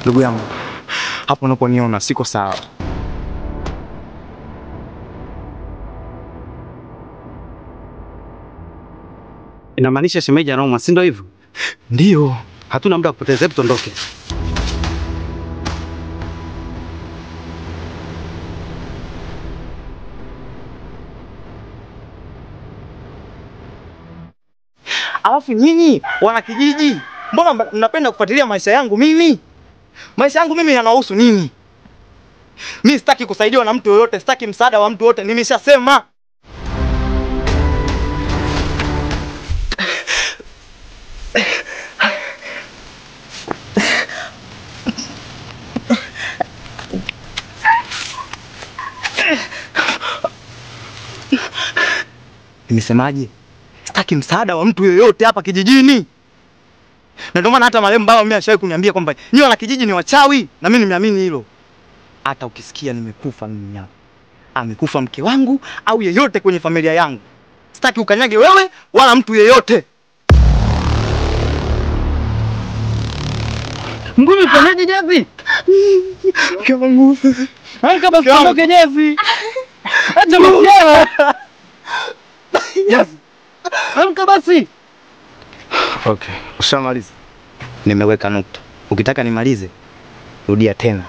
Ndugu yangu, hapo unaponiona siko sawa. Inamaanisha shemeji anaumwa, si ndio hivyo? Ndio. Hatuna muda wa kupoteza, hebu tuondoke. Alafu nyinyi wana kijiji, mbona mnapenda kufuatilia maisha yangu mimi? Maisha yangu mimi yanahusu nini? Mimi sitaki kusaidiwa na mtu yoyote, sitaki msaada wa mtu yoyote, nimeshasema. Nimesemaje? Sitaki msaada wa mtu yoyote hapa kijijini. Na ndio maana hata marehemu baba mimi ashawahi kuniambia kwamba nyinyi wana kijiji ni wachawi, na mimi nimeamini hilo. Hata ukisikia nimekufa mimi hapa, amekufa mke wangu au yeyote kwenye familia yangu, sitaki ukanyage wewe wala mtu yeyote. Ngumi ufanyaje Jezi? Kama nguvu. Kama usiondoke Jezi. Acha msiara. Jezi. Amka basi. Okay, ushamaliza? Nimeweka nukta. Ukitaka nimalize, rudia tena.